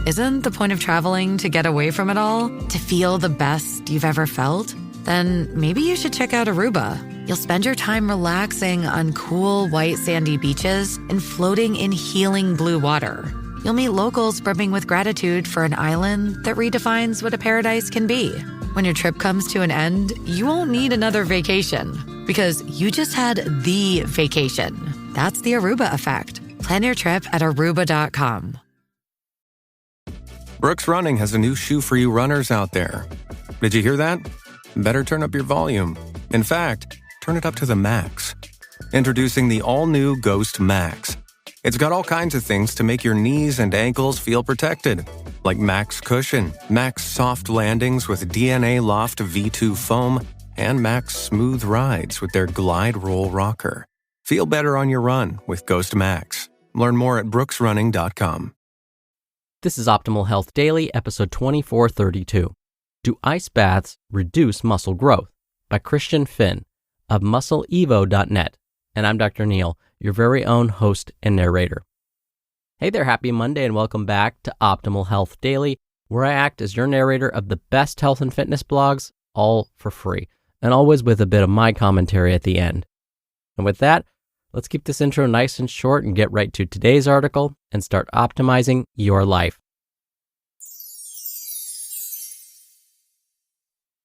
Isn't the point of traveling to get away from it all? To feel the best you've ever felt? Then maybe you should check out Aruba. You'll spend your time relaxing on cool, white, sandy beaches and floating in healing blue water. You'll meet locals brimming with gratitude for an island that redefines what a paradise can be. When your trip comes to an end, you won't need another vacation because you just had the vacation. That's the Aruba effect. Plan your trip at Aruba.com. Brooks Running has a new shoe for you runners out there. Did you hear that? Better turn up your volume. In fact, turn it up to the max. Introducing the all-new Ghost Max. It's got all kinds of things to make your knees and ankles feel protected, like Max Cushion, Max Soft Landings with DNA Loft V2 foam, and Max Smooth Rides with their Glide Roll Rocker. Feel better on your run with Ghost Max. Learn more at brooksrunning.com. This is Optimal Health Daily, episode 2432. Do Ice Baths Reduce Muscle Growth? By Christian Finn of muscleevo.net. And I'm Dr. Neil, your very own host and narrator. Hey there, happy Monday and welcome back to Optimal Health Daily, where I act as your narrator of the best health and fitness blogs, all for free, and always with a bit of my commentary at the end. And with that, let's keep this intro nice and short and get right to today's article and start optimizing your life.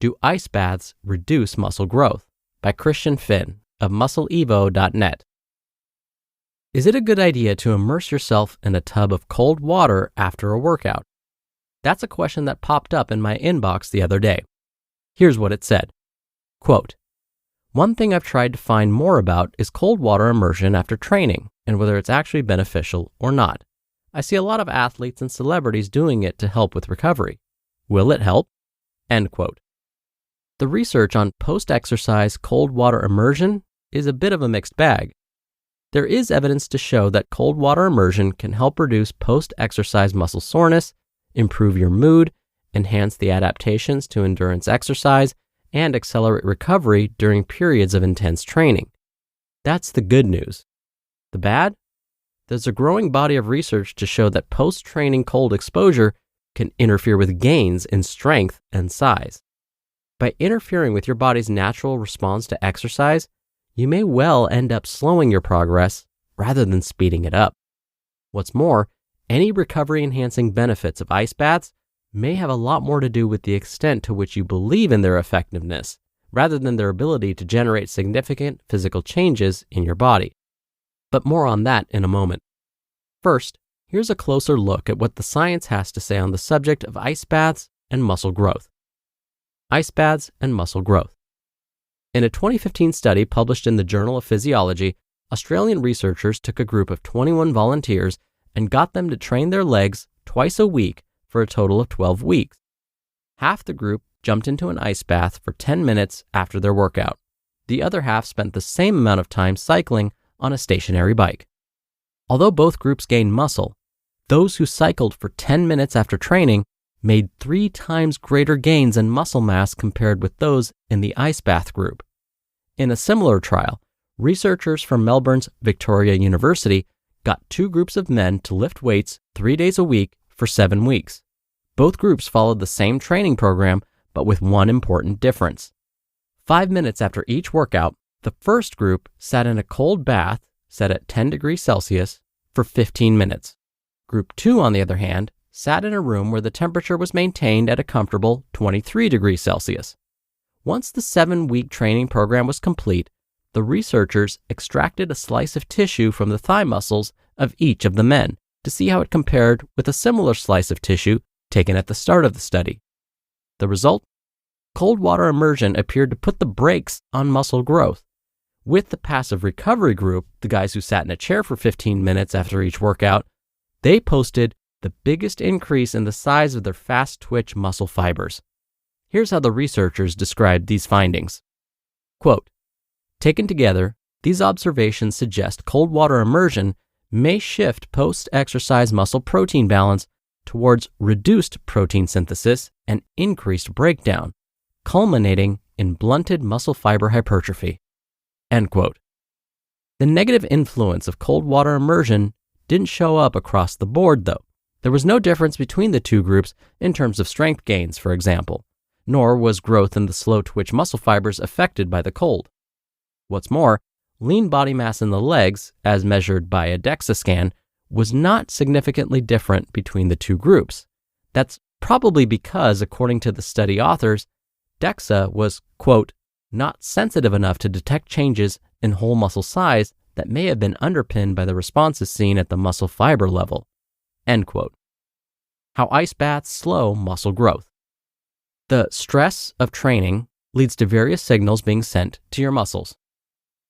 Do Ice Baths Reduce Muscle Growth? By Christian Finn of muscleevo.net. Is it a good idea to immerse yourself in a tub of cold water after a workout? That's a question that popped up in my inbox the other day. Here's what it said. Quote, "One thing I've tried to find more about is cold water immersion after training and whether it's actually beneficial or not. I see a lot of athletes and celebrities doing it to help with recovery. Will it help?" End quote. The research on post-exercise cold water immersion is a bit of a mixed bag. There is evidence to show that cold water immersion can help reduce post-exercise muscle soreness, improve your mood, enhance the adaptations to endurance exercise, and accelerate recovery during periods of intense training. That's the good news. The bad? There's a growing body of research to show that post-training cold exposure can interfere with gains in strength and size. By interfering with your body's natural response to exercise, you may well end up slowing your progress rather than speeding it up. What's more, any recovery-enhancing benefits of ice baths may have a lot more to do with the extent to which you believe in their effectiveness, rather than their ability to generate significant physical changes in your body. But more on that in a moment. First, here's a closer look at what the science has to say on the subject of ice baths and muscle growth. Ice baths and muscle growth. In a 2015 study published in the Journal of Physiology, Australian researchers took a group of 21 volunteers and got them to train their legs twice a week for a total of 12 weeks. Half the group jumped into an ice bath for 10 minutes after their workout. The other half spent the same amount of time cycling on a stationary bike. Although both groups gained muscle, those who cycled for 10 minutes after training made 3 times greater gains in muscle mass compared with those in the ice bath group. In a similar trial, researchers from Melbourne's Victoria University got 2 groups of men to lift weights 3 days a week for 7 weeks. Both groups followed the same training program, but with one important difference. 5 minutes after each workout, the first group sat in a cold bath set at 10 degrees Celsius for 15 minutes. Group 2, on the other hand, sat in a room where the temperature was maintained at a comfortable 23 degrees Celsius. Once the 7-week training program was complete, the researchers extracted a slice of tissue from the thigh muscles of each of the men to see how it compared with a similar slice of tissue taken at the start of the study. The result? Cold water immersion appeared to put the brakes on muscle growth. With the passive recovery group, the guys who sat in a chair for 15 minutes after each workout, they posted the biggest increase in the size of their fast-twitch muscle fibers. Here's how the researchers described these findings. Quote, "Taken together, these observations suggest cold water immersion may shift post-exercise muscle protein balance towards reduced protein synthesis and increased breakdown, culminating in blunted muscle fiber hypertrophy." End quote. The negative influence of cold water immersion didn't show up across the board, though. There was no difference between the two groups in terms of strength gains, for example, nor was growth in the slow-twitch muscle fibers affected by the cold. What's more, lean body mass in the legs, as measured by a DEXA scan, was not significantly different between the two groups. That's probably because, according to the study authors, DEXA was, quote, not sensitive enough to detect changes in whole muscle size that may have been underpinned by the responses seen at the muscle fiber level, end quote. How ice baths slow muscle growth. The stress of training leads to various signals being sent to your muscles,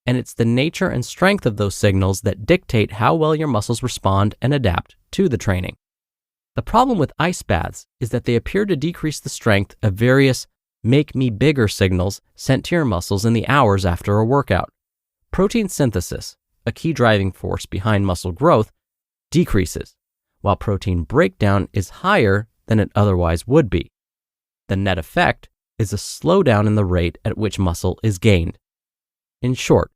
and it's the nature and strength of those signals that dictate how well your muscles respond and adapt to the training. The problem with ice baths is that they appear to decrease the strength of various make me bigger signals sent to your muscles in the hours after a workout. Protein synthesis, a key driving force behind muscle growth, decreases, while protein breakdown is higher than it otherwise would be. The net effect is a slowdown in the rate at which muscle is gained. In short,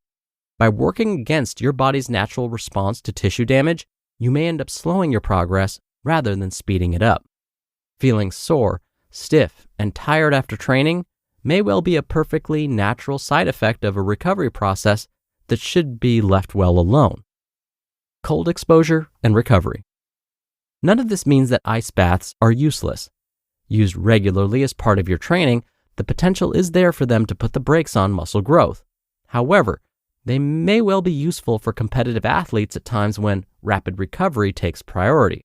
by working against your body's natural response to tissue damage, you may end up slowing your progress rather than speeding it up. Feeling sore, stiff, and tired after training may well be a perfectly natural side effect of a recovery process that should be left well alone. Cold exposure and recovery. None of this means that ice baths are useless. Used regularly as part of your training, the potential is there for them to put the brakes on muscle growth. However, they may well be useful for competitive athletes at times when rapid recovery takes priority.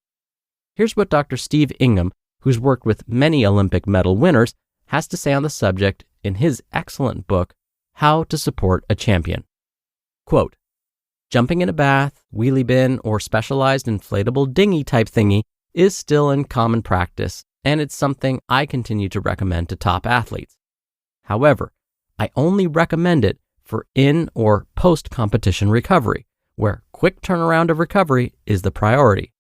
Here's what Dr. Steve Ingham, who's worked with many Olympic medal winners, has to say on the subject in his excellent book, How to Support a Champion. Quote, jumping in a bath, wheelie bin, or specialized inflatable dinghy type thingy is still in common practice, and it's something I continue to recommend to top athletes. However, I only recommend it for in or post-competition recovery, where quick turnaround of recovery is the priority.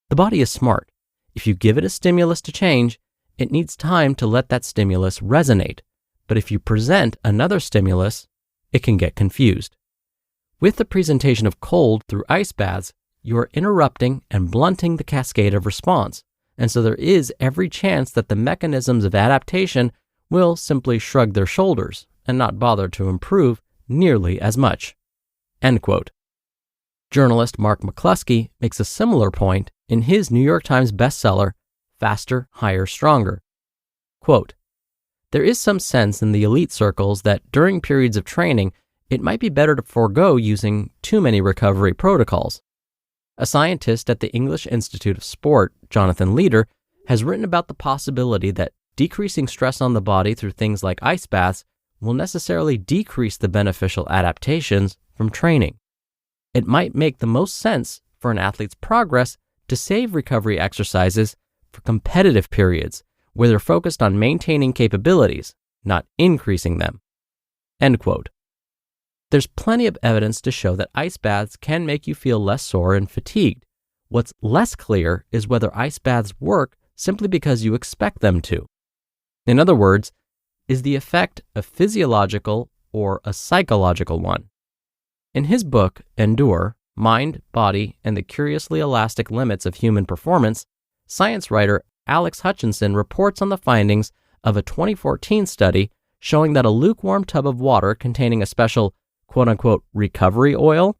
The body is smart. If you give it a stimulus to change, it needs time to let that stimulus resonate. But if you present another stimulus, it can get confused. With the presentation of cold through ice baths, you are interrupting and blunting the cascade of response, and so there is every chance that the mechanisms of adaptation will simply shrug their shoulders and not bother to improve nearly as much. End quote. Journalist Mark McCluskey makes a similar point in his New York Times bestseller, Faster, Higher, Stronger. Quote, there is some sense in the elite circles that during periods of training, it might be better to forego using too many recovery protocols. A scientist at the English Institute of Sport, Jonathan Leader, has written about the possibility that decreasing stress on the body through things like ice baths will necessarily decrease the beneficial adaptations from training. It might make the most sense for an athlete's progress to save recovery exercises for competitive periods where they're focused on maintaining capabilities, not increasing them. End quote. There's plenty of evidence to show that ice baths can make you feel less sore and fatigued. What's less clear is whether ice baths work simply because you expect them to. In other words, is the effect a physiological or a psychological one? In his book, Endure, Mind, Body, and the Curiously Elastic Limits of Human Performance, science writer Alex Hutchinson reports on the findings of a 2014 study showing that a lukewarm tub of water containing a special quote-unquote recovery oil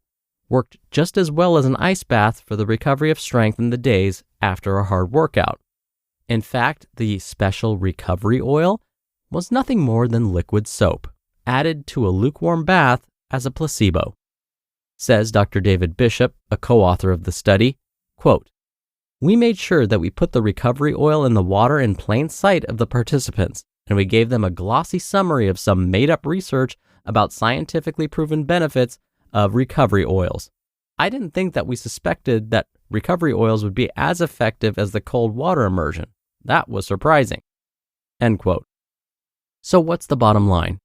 worked just as well as an ice bath for the recovery of strength in the days after a hard workout. In fact, the special recovery oil was nothing more than liquid soap, added to a lukewarm bath as a placebo. Says Dr. David Bishop, a co-author of the study, quote, we made sure that we put the recovery oil in the water in plain sight of the participants, and we gave them a glossy summary of some made-up research about scientifically proven benefits of recovery oils. I didn't think that we suspected that recovery oils would be as effective as the cold water immersion. That was surprising. End quote. So what's the bottom line?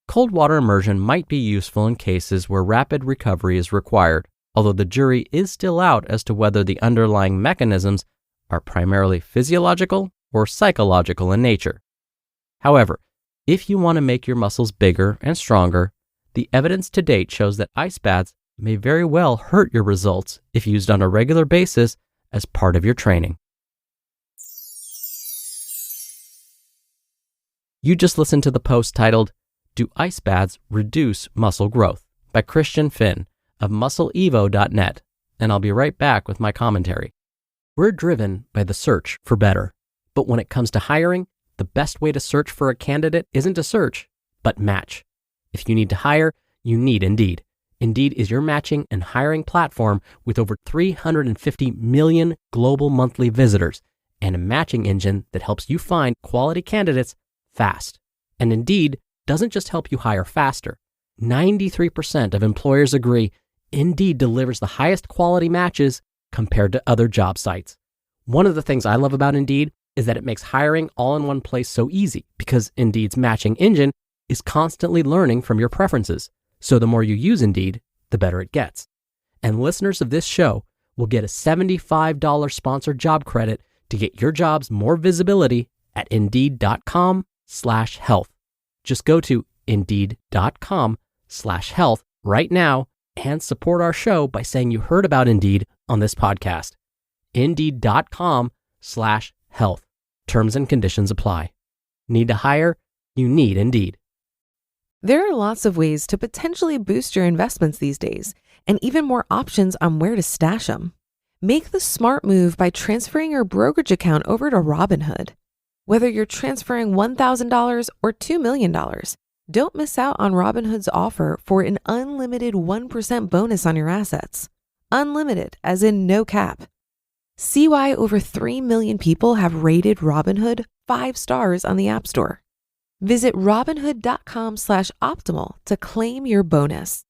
Cold water immersion might be useful in cases where rapid recovery is required, although the jury is still out as to whether the underlying mechanisms are primarily physiological or psychological in nature. However, if you want to make your muscles bigger and stronger, the evidence to date shows that ice baths may very well hurt your results if used on a regular basis as part of your training. You just listened to the post titled, "Do Ice Baths Reduce Muscle Growth?" by Christian Finn of muscleevo.net, and I'll be right back with my commentary. We're driven by the search for better, but when it comes to hiring, the best way to search for a candidate isn't to search, but match. If you need to hire, you need Indeed. Indeed is your matching and hiring platform with over 350 million global monthly visitors and a matching engine that helps you find quality candidates fast. And Indeed doesn't just help you hire faster. 93% of employers agree Indeed delivers the highest quality matches compared to other job sites. One of the things I love about Indeed is that it makes hiring all in one place so easy because Indeed's matching engine is constantly learning from your preferences. So the more you use Indeed, the better it gets. And listeners of this show will get a $75 sponsored job credit to get your jobs more visibility at Indeed.com/health. Just go to Indeed.com/health right now and support our show by saying you heard about Indeed on this podcast. Indeed.com/health. Terms and conditions apply. Need to hire? You need Indeed. There are lots of ways to potentially boost your investments these days, and even more options on where to stash them. Make the smart move by transferring your brokerage account over to Robinhood. Whether you're transferring $1,000 or $2 million, don't miss out on Robinhood's offer for an unlimited 1% bonus on your assets. Unlimited, as in no cap. See why over 3 million people have rated Robinhood 5 stars on the App Store. Visit Robinhood.com/optimal to claim your bonus.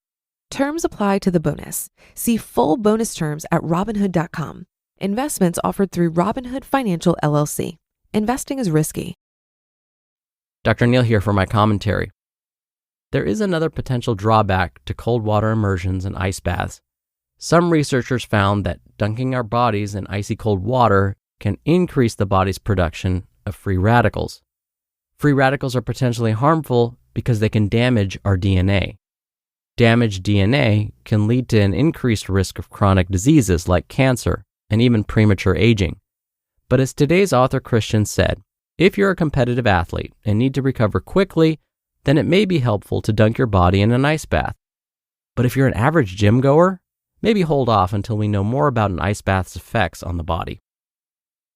Terms apply to the bonus. See full bonus terms at Robinhood.com. Investments offered through Robinhood Financial LLC. Investing is risky. Dr. Neal here for my commentary. There is another potential drawback to cold water immersions and ice baths. Some researchers found that dunking our bodies in icy cold water can increase the body's production of free radicals. Free radicals are potentially harmful because they can damage our DNA. Damaged DNA can lead to an increased risk of chronic diseases like cancer and even premature aging. But as today's author Christian said, if you're a competitive athlete and need to recover quickly, then it may be helpful to dunk your body in an ice bath. But if you're an average gym goer, maybe hold off until we know more about an ice bath's effects on the body.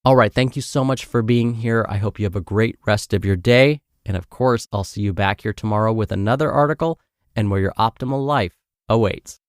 All right, thank you so much for being here. I hope you have a great rest of your day. And of course, I'll see you back here tomorrow with another article and where your optimal life awaits.